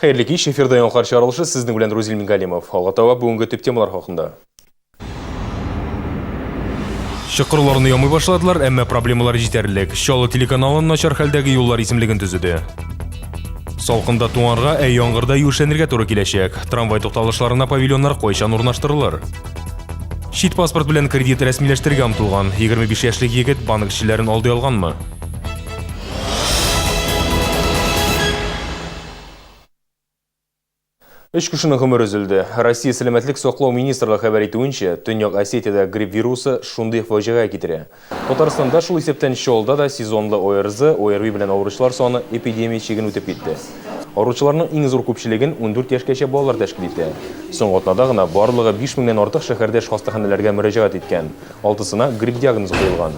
Хайырлы кеш, эфирда яңқар чарылышы сіздің білен Рузил Мингалимов. Алғатауа бүгінгі төп темалар хақында. Шықырларыны ямай башладылар, әмі проблемалар жетерлік. Шалы телеканалын начар хәлдәге юллар исемлеген түзіді. Салқында туңарға яңғырда юшенерге туры келешек. Трамвай тоқталышларына павильонлар қойшан урнаштырылыр. Шит паспорт белән кредит рәсмиләштерергә омтылган 25 яшьлек егет банк эшчеләрен алды алганмы? Үч кешенең гомере өзелде. Россия сәламәтлек саклау министрлыгы хәбәр итүенчә, Төньяк Осетиядә грипп вирусы шундый фаҗига китерә. Татарстанда шул исәптән чолда да сезонлы ОРЗ, ОРВИ белән авыручылар саны эпидемия чиген үтеп китте. Авыручыларның иң зур күпчелеген 14 яшькәчә балалар тәшкил итә. Соңгы атнада гына барлыгы 5000-нән артык шәһәрдәш хастаханәләргә мөрәҗәгать иткән. 6-сына грипп диагнозы куелган.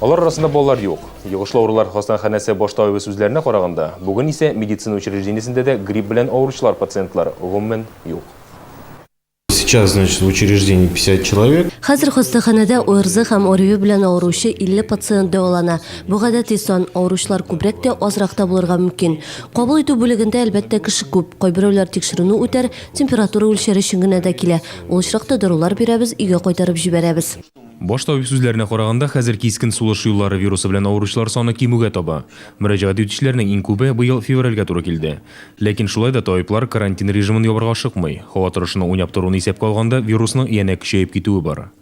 Алар арасында балалар юк. Йогышлы авырулар хастаханәсе баштагы сүзләренә караганда, бүген исә медицина учреждениесендә дә грипп белән авыручылар пациентлар гомумән юк. Сейчас, значит, в учреждении 50 человек. Хәзер хастаханәдә ОРЗ һәм ОРВИ белән авыручы 50 пациент дәвалана. Бу гадәти сан авыручылар күбрәк тә азрак та булырга мөмкин. Кабул итү бүлегендә әлбәттә кеше күп. Кайберәүләр тикшерүне үтәр, температура үлчәре өчен генә дә килә. Ул очракта дарулар бирәбез, өйгә кайтарып җибәрәбез. Баш табиб сүзләренә караганда, хәзер кискен сулыш юллары вирусы белән авыручылар саны кимүгә таба. Мөрәҗәгать итүчеләрнең иң күбе быел февральгә туры килде. Ләкин шулай да табиблар карантин режимын ябарга ашыкмый. Һава торышының уйнап торуны исәпкә алганда, вирусның янә көчәеп китүе бар.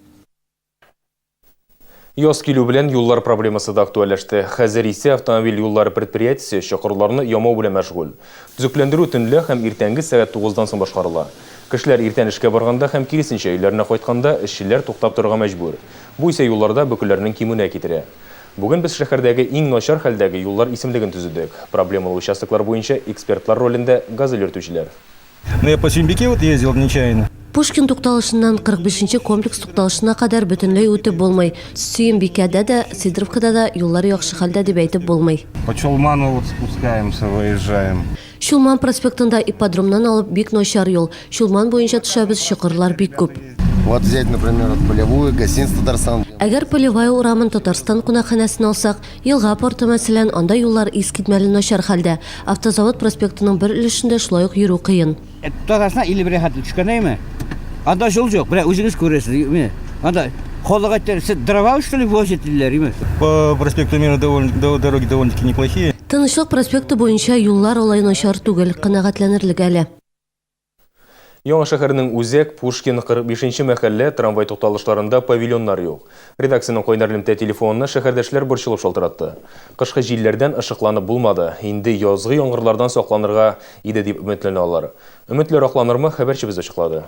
Яз килү белән юллар проблемасы да актуальләште. Хәзер исә автомобиль юллары предприятиесе чокырларны ямау белән мәшгуль. Төзекләндерү төнлә һәм иртәнге сәгать 9-дан соң башкарыла. Кешеләр иртән эшкә барганда һәм киресенчә өйләренә кайтканда эшчеләр туктап торырга мәҗбүр. Бу исә юлларда бөкеләрнең кимүенә китерә. Бүген без шәһәрдәге иң начар хәлдәге юллар исемлеген төзедек. Проблемалы участоклар буенча экспертлар ролендә газель йөртүчеләр. Я по Сюмбике вот ездил нечаянно. Пушкин тукталышыннан 45-нче комплекс тукталышына кадәр бөтенләй үтеп булмый. Сөембикәдә дә, Сидоровкада да юллар яхшы хәлдә дип әйтеп булмый. По Чулману вот спускаемся, выезжаем. Шулман проспектында ипподромнан алып бик начар юл. Шулман буенча төшәбез, чокырлар бик күп. Вот взять, например, полевую, гостиницу Татарстан. Әгәр Полевая урамын Татарстан кунакханәсенә алсак, елга порты мәсәлән, анда юллар искитмәле начар хәлдә. Автозавод проспектының бер өлешендә шулай ук йөрү кыен. Татарстан или бер хәтле төшкәнәйме? Анда жол жоқ, бер үзегез күрәсез. Анда холыга дрова что ли возитиләр? По проспекту Мира дороги довольно-таки неплохие. Тынычлык проспекты буенча юллар алай начар түгел, канәгатьләнерлек әле. Яңа шәһәрнең Үзәк, Пушкин, 45-нче мәхәллә трамвай тукталышларында павильоннар юк. Редакциянең кайнар элемтә телефонына шәһәрдәшләр борчылып шалтыратты. Кышкы җилләрдән ышыкланып булмады. Инде язгы яңгырлардан сакланырга иде дип өметләнә алар. Өметләр акланырмы, хәбәрчебез ачыклады.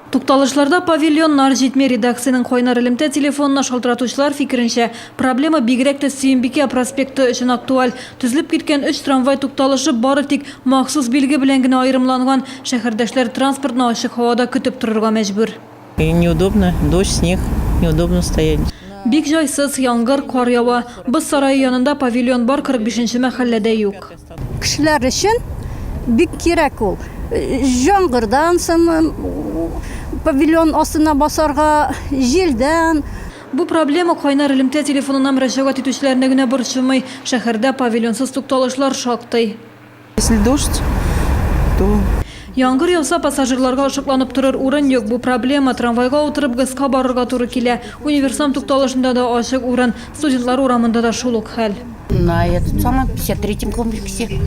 Тукталышларда павильоннар җитмәй, редакциянең кайнар элемтә телефонына шалтыратучылар фикеренчә, проблема бигрәк тә Сөембикә проспекты өчен актуаль. Төзелеп киткән 3 трамвай тукталышы бары тик махсус билге белән генә аерымланган. Шәһәрдәшләр транспортны ачык һавада көтеп торырга мәҗбүр. Неудобно, дождь, снег, неудобно стоять. Бик җайсыз, яңгыр, кар ява. Без сарае янында павильон бар, 45-нче мәхәлләдә юк. Кешеләр өчен бик кирәк ул. Яңгырдан соң павильон астына басарга, җилдән. Бу проблема кайнар элемтә телефонына мөрәҗәгать итүчеләрне генә борчымый. Шәһәрдә павильонсыз тукталышлар шактый. Если дождь, то... Яңгыр яуса, пассажирларга ошыкланып торыр урын юк. Бу проблема трамвайга утырып ГЭСка барырга туры килә. Универсам тукталышында да ачык урын, студентлар урамында да шул ук хәл. На этот самый 53-м комплексе.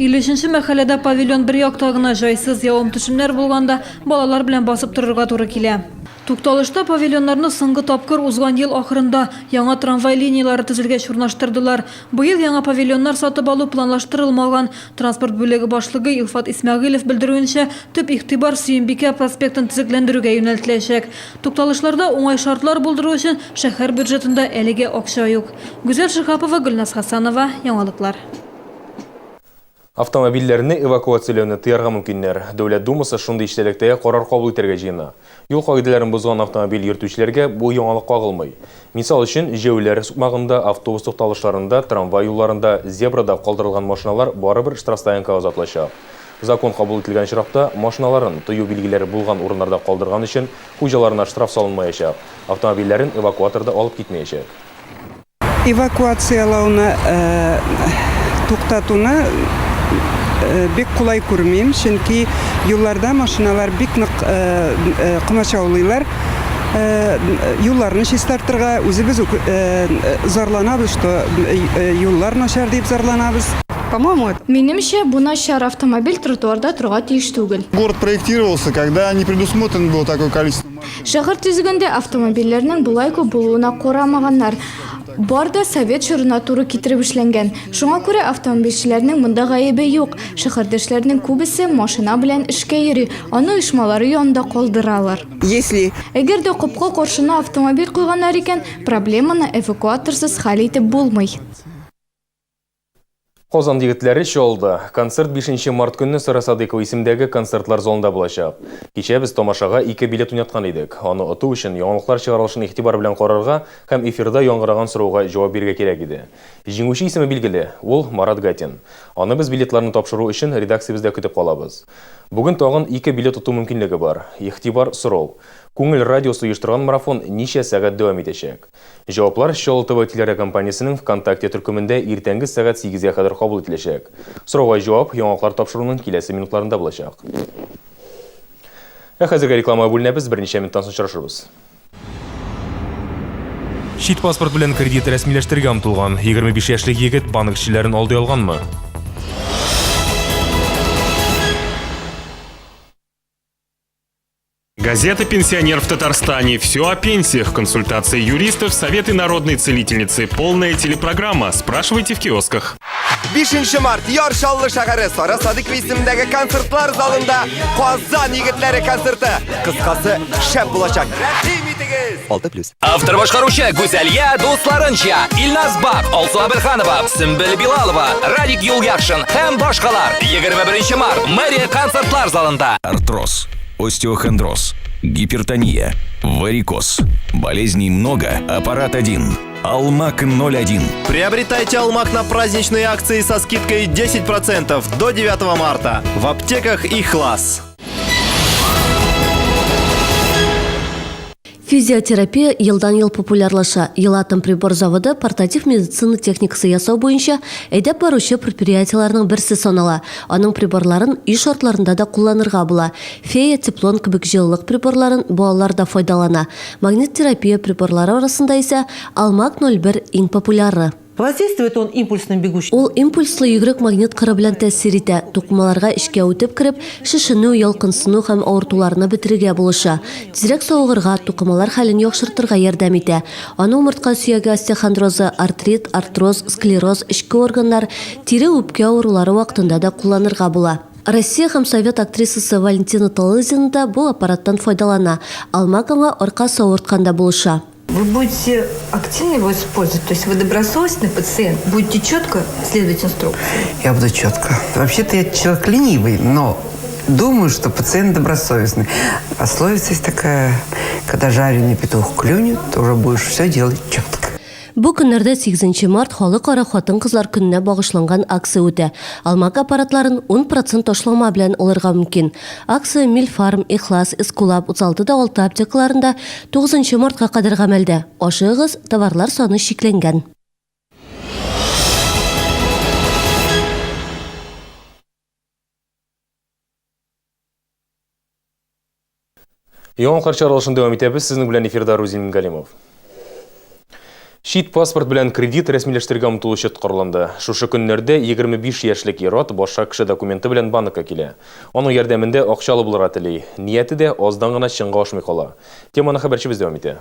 50-нче мәхәлләдә павильон бер якта гына җайсыз явым төшемнәр булганда балалар белән басып торырга туры килә. Тукталышта павильоннарны соңгы тапкыр узган ел ахырында яңа трамвай линиялары төзелгәч урнаштырдылар. Быел яңа павильоннар сатып алу планлаштырылмаган. Транспорт бүлеге башлыгы Илфат Исмәгыйлев белдерүенчә, төп игътибар Сөембикә проспектын төзекләндерүгә юнәлтеләчәк. Тукталышларда уңай шартлар булдыру өчен шәһәр бюджетында әлегә акча юк. Гүзәл Шихапова, Гөлназ Хасанова, яңалыклар. Автомобильләрне эвакуацияләүне тыярга мөмкиннәр. Дәүләт думасы шундый эчтәлектәге карар кабул итәргә җыена. Юл кагыйдәләрен бозган автомобиль йөртүчеләргә бу яңалык кагылмый. Мисал өчен, җәүләр сукмагында, автобус тукталышларында, трамвай юлларында, зебрада калдырылган машиналар барыбер штрафстоянкага озатылачак. Закон кабул ителгән чиракта машиналарын тыю билгеләре булган урыннарда калдырган өчен хуҗаларына штраф салынмаячак. Автомобильләрен эвакуаторда алып китмәячәк. Эвакуациялауны туктатуны бик кулай күрмим, чөнки юлларда машиналар бик нык кымачаулыйлар. Юлларны чистартырга үзебез зарланабыз, что юллар начар дип зарланабыз. По-моему, Минемчә, бу начар автомобиль тротуарда торга тиеш түгел. Город проектировался, когда не предусмотрено было такое количество. Шәһәр төзегәндә автомобильләрнең булай күп булуына карамаганнар. Барда совет чорына туры китереп эшләнгән. Шуңа күрә автомобильчеләрнең монда гаебе юк. Шәһәрдәшләрнең күбесе машина белән эшкә йөри, аны оешмалары янында калдыралар. если Әгәр дә капка каршына автомобиль куйганнар икән, проблеманы эвакуаторсыз хәл итеп булмый. Қозан дегітлері шолды. Концерт 5 март күнні Сарасадыкова исемдегі концертлар зонында болашақ. Кеше біз томашаға 2 билет уйнатқан едік. Оны ұту үшін яңалықтар шығарылышын ихтибар білен қорарға һәм эфирда яңғыраған сұрауға жауап берге керек еді. Жеңуші исемі белгілі, ол Марат Гатин. Оны біз билетларын тапшыру үшін редакциябызда күтіп қалабыз. Бүгін тоғын 2 билет ұту мүмкінлігі бар. Ихтибар сұрау. Күңіл радиосы ұйыштырған марафон неше сағат дәвам етешек. Жауаплар Шол ТВ телерадиокомпаниясының ВКонтакте түркімінде ертеңгі сағат 8-ге қадыр қабыл етілешек. Сұрауға жауап яңалықтар тапшыруының келесі минутларында болашақ. Әзірге реклама бөлінебіз, бірнеше минуттан соң шарашырбыз. Шит паспорт білен кредит рәсмиләштірге ұмтылған 25 яшьлек егет банк эшчеләрен алды алганмы? Газета «Пенсионер» в Татарстане. Все о пенсиях, консультации юристов, советы народной целительницы. Полная телепрограмма. Спрашивайте в киосках. 5 март Яршаллы шәһәре Сарасадыкова исемендәге концертлар залында Казан егетләре концерты. Кыскасы шәп булачак. Рәхим итегез. 6+. Автор башкаручы Гүзәлия дусларынча Илназ Бак, Алсу Абелханова, Сөмбел Билалова, Радик Юльяхшин һәм башкалар. 21 март мэрия концертлар залында. Артроз, остеохондроз, гипертония, варикоз. Болезней много, аппарат один. Алмак 01. Приобретайте Алмак на праздничные акции со скидкой 10% до 9 марта в аптеках и Хлас. Физиотерапия елдан-ел популярлаша. Елатым прибор заводы портатив медицина техникасы ясау бойынша әйдәп баручы предприятияларның берсе санала. Аның приборларын үй шартларында да кулланырга була. Фея, теплон кебек җылылык приборларын балалар да файдалана. Магнит терапия приборлары арасында исә Алмак 01 иң популяры. Воздействует он импульсным бегущим. Ул импульслы йөгрек магнит кыры белән тәэсир итә. Тукмаларга эшкә үтеп кирип, шешенү, ялкынсыну һәм авыртуларны бетерергә булыша. Тизрәк савыгырга, тукмалар хәлен яхшыртырга ярдәм итә. Аны умыртка сөяге остеохондрозы, артрит, артроз, склероз, эчке органнар, тире үпкә авырулары вакытында да кулланырга була. Россия һәм Совет актрисасы Валентина Талызина да бу аппараттан файдалана. Алмак аңа арка савыртканда булыша. Вы будете активно его использовать, то есть вы добросовестный пациент, будете четко следовать инструкции? Я буду четко. Вообще-то я человек ленивый, но думаю, что пациент добросовестный. Пословица есть такая, когда жареный петух клюнет, то уже будешь все делать четко. Бу көннәрдә 8 март халыкара хатын-кызлар көненә багышланган акция үтә. Алмак аппаратларын 10% ташлама белән алырга мөмкин. Акция Мильфарм, Ихлас, Эскулап 36 аптекаларында 9 мартка кадәр гамәлдә. Ашыгыз, товарлар саны шикләнгән. Яңалықтар чаралышын дәвам итәбез. Сезнең белән эфирда Рузин Галимов. Шит паспорт белән кредит рәсмиләштергә омтылучы тоткарланды. Шушы көннәрдә 25 яшьлек ир-ат башка кеше документы белән банкка килә. Аның ярдәмендә акчалы булырга тели. Нияте дә аздан гына чынга ашмый кала. Теманы хәбәрчебез дәвам итә.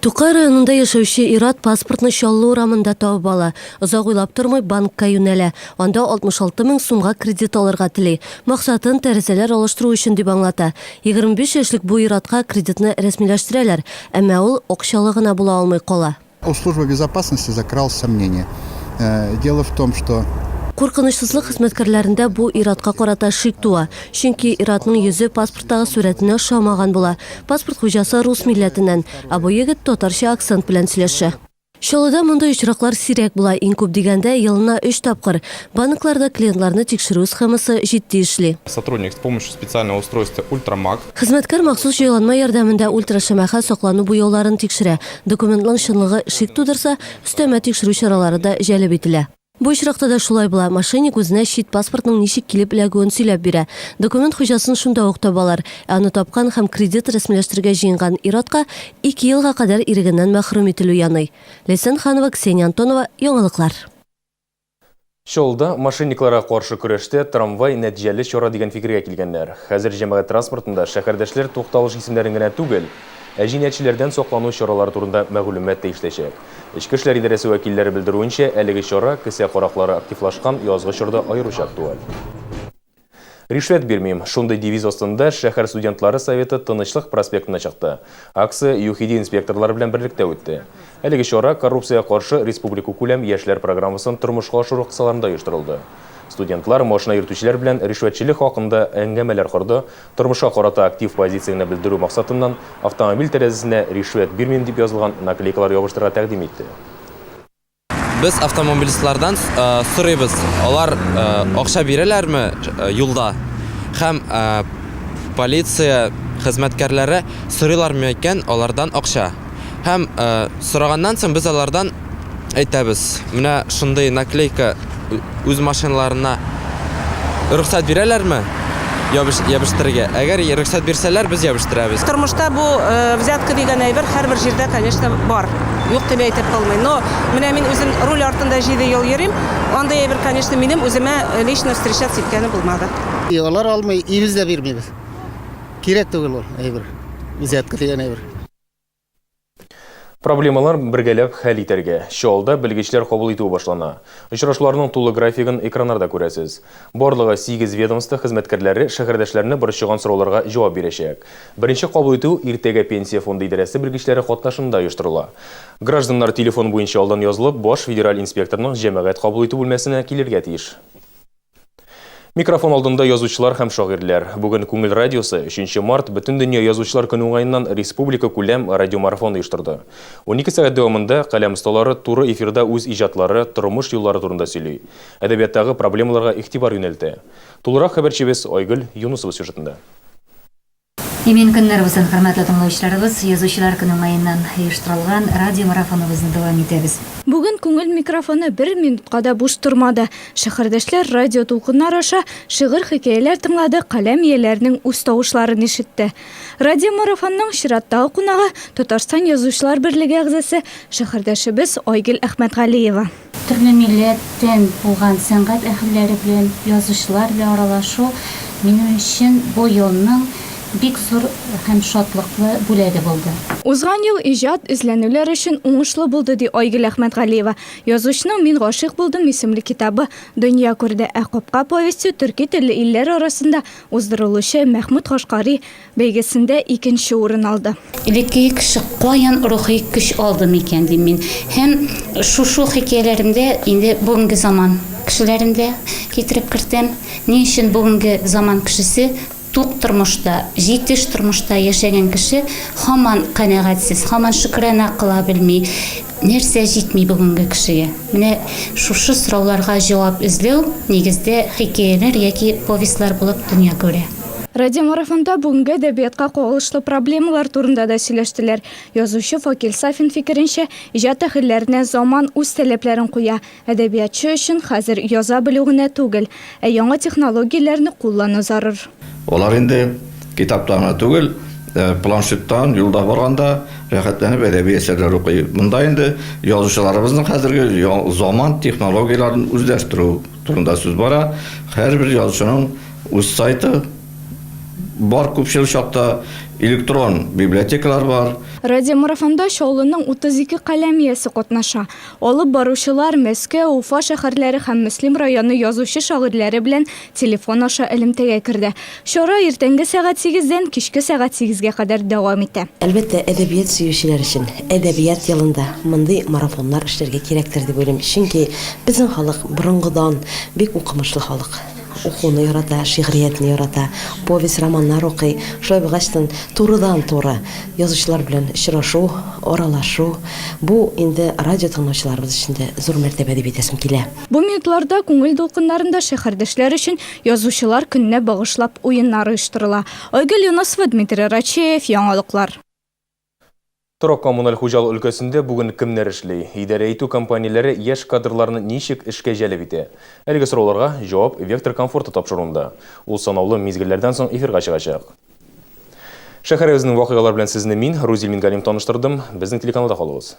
Тукай районында яшәүче ир-ат паспортны Чаллы урамында табып ала. Озак уйлап тормый банкка юнәлә. Анда 66 мең сумга кредит алырга тели. Максатын тәрәзәләр алыштыру өчен дип аңлата. 25 яшьлек бу ир-атка кредитны рәсмиләштерәләр, әмма ул акчалы гына була алмый кала. У службы безопасности закралось сомнение. Дело в том, что Куркынычсызлык хезмәткәрләрендә бу ир-атка карата шик туа. Чөнки ир-атның йөзе паспорттагы сурәтенә охшамаган була. Паспорт хуҗасы рус милләтеннән, ә бу егет татарча акцент белән сөйләшә. Чаллыда мондай очраклар сирәк була. Иң күп дигәндә елына 3 тапкыр. Банкларда клиентларны тикшерү схемасы җитди эшли. Сотрудник с помощью специального устройства Ультрамаг. Хезмәткәр махсус җайланма ярдәмендә ультрашәмәхә саклану буяуларын тикшерә. Документның чынлыгы шик тудырса, өстәмә тикшерү чаралары да җәлеп ителә. Бу очракта да шулай була. Мошенник үзенә чит паспортның ничек килеп эләгүен сөйләп бирә. Документ хуҗасын шунда ук табалар. Аны тапкан һәм кредит рәсмиләштергә җыенган ир-атка 2 елга кадәр ирегеннән мәхрүм ителү яный. Ләйсән Ханова, Ксения Антонова, яңалыклар. Шолда мошенникларга каршы көрәштә трамвай нәтиҗәле чара дигән фикергә килгәннәр. Хәзер җәмәгать транспортында шәһәрдәшләр тукталыш исемнәрен генә түгел, җинаятьчеләрдән саклану чаралары турында мәгълүмат та ишетәчәк. Ичке эшләр идарәсе вәкилләре белдерүенчә, әлеге чара кесә караклары активлашкан язгы чорда аеруча актуаль. Ришвәт бирмим. Шундай девиз астында шәһәр студентлары советы Тынычлык проспектына чыкты. Акция ЮХИДИ инспекторлары белән берлектә үтте. Әлеге чара коррупцияга каршы республика күләм яшьләр программасын тормышка ашыру кысаларында оештырылды. Студентлар машина йөртүчеләр белән ришвәтчелек хакында әңгәмәләр корды, тормышка карата актив позицияне белдерү максатыннан автомобиль тәрәзәсенә ришвәт бирмим дип язылган наклейкалар ябыштырырга тәкъдим итте. Biz автомобилистлардан сорыйбыз. Алар акча бирәләрме юлда? Һәм полиция хезмәткәрләре сорыйлармы икән алардан акча? Һәм сораганнан соң без алардан әйтәбез. Менә шундый наклейка үз машиналарына рөхсәт бирәләрме? Ябыштырырга. Әгәр рөхсәт бирсәләр, без ябыштырабыз. Тормышта бу взятка дигән әйбер һәрбер җирдә, конечно, бар. Юк дип әйтеп калмыйм. Но менә мин үзем руль артында 7 ел йөрим. Андай әйбер, конечно, минем үземә лично встречаться иткәне булмады. Алар алмый, ибез дә бирмибез. Кирәк түгел ул әйбер. Взятка дигән әйбер. Проблемалар бергәләп хәл итәргә. Шолда белгечләр кабул итү башлана. Очрашуларның тулы графигын экраннарда күрәсез. Барлыгы 8 ведомство хезмәткәрләре шәһәрдәшләрне борчыган сорауларга җавап бирәчәк. Беренче кабул итү иртәгә пенсия фонды идарәсе белгечләре катнашында оештырыла. Гражданнар телефон буенча алдан язылып, баш федераль инспекторның җәмәгать кабул итү бүлмәсенә килергә тиеш. Микрофон алдында язучылар һәм шагыйрьләр. Бүген Күңел радиосы 3 март бөтен дөнья язучылар көне уңаеннан республика күләм радиомарафон оештырды. 12 сәгать дәвамында каләм осталары туры эфирда үз иҗатлары, тормыш юллары турында сөйли. Әдәбияттагы проблемаларга игътибар юнәлтә. Тулырак хәбәрчебез Айгөл Юнусова сюжетында. Имен көннәребездән хөрмәтле тыңлаучыларыбыз, язучылар көне уңаеннан оештырылган радиомарафоныбызны дәвам итәбез. Бүген күңел микрофоны 1 минутка да буш тормады. Шәһәрдәшләр радио тулкыннары аша шигырь хикәяләр тыңлады, каләм ияләренең үз тавышларын ишетте. Радиомарафонның чираттагы кунагы Татарстан язучылар берлеге әгъзасы шәһәрдәшебез Айгөл Әхмәтгалиева. Төрле милләттән булган сәнгать әһелләре белән язучылар белән аралашу минем өчен бу елның бик зур һәм шатлыклы бүләге булды. Узган ел иҗат эзләнүләр өчен уңышлы булды ди Айгөл Әхмәтгалиева. Язучының Мин гашыйк булдым исемле китабы дөнья күрде, ә Капка повесте төрки телле илләр арасында уздырылучы Мәхмүд Хашкари бәйгесендә 2нче урын алды. Элекке кеше каян рухи көч алды микән дим мин. Һәм шу хикәяләремдә инде бүгенге заман кешеләрендә китереп кертәм. Ни өчен бүгенге заман кешесе тук тормышта, җитеш тормышта яшәгән кеше һаман канәгатьсез, һаман шөкранә кыла белми, нәрсә җитми бүгенге кешегә. Менә шушы сорауларга җавап эзләү нигездә хикәяләр яки повестлар булып дөнья күрә. Радиомарафонда бүгенге әдәбиятка кагылышлы проблемалар турында да сөйләштеләр. Язучы Факил Сафин фикеренчә, иҗат әһелләренә заман үз таләпләрен куя. Әдәбиятчы өчен хәзер яза белү генә түгел, ә яңа технологияләрне куллану зарур. Олар инде китаптан түгел, планшеттан юлда барганда рәхәтләнеп әдәби әсәрләр укый. Монда инде язучыларыбызның хәзерге заман технологияларын үзләштерү турында сүз бара. Һәрбер язучының үз сайты бар, күпчел чакта электрон библиотекалар бар. Радиомарафонда Шаулының 32 каләм иясе катнаша. Алып баручылар Мәскәү, Уфа шәһәрләре һәм Мөслим районы язучы шагыйрьләре белән телефон аша элемтәгә керде. Чара иртәнге сәгать 8-дән кичке сәгать 8-гә кадәр дәвам итә. Әлбәттә, әдәбият сөючеләр өчен әдәбият ялында мондый марафоннар эшләргә кирәктер дип уйлыйм. Чөнки безнең халык борынгыдан бик укымышлы халык. Укуны ярата, шигъриятны ярата, повесть, романнар укый. Шулай булгачтан турыдан-туры язучылар белән очрашу, аралашу. Бу инде радио тыңлаучыларыбыз өчен дә зур мәртәбә дип әйтәсем килә. Бу минутларда күңел дулкыннарында шәһәрдәшләр өчен язучылар көненә багышлап уеннар оештырыла. Айгөл Юнусова, Дмитрий Рачеев, яңалыклар. Торок коммуналь хуҗалык өлкәсендә бүген кемнәр эшли? Идарә итү компанияләре яшь кадрларны ничек эшкә җәлеп итә? Әлеге сорауларга җавап Вектор комфорты тапшыруында. Ул санаулы мизгелләрдән соң эфирга чыгачак. Шәһәребезнең вакыйгалар белән сезне мин, Рузил Мингалим таныштырдым. Безнең телеканалда калыгыз.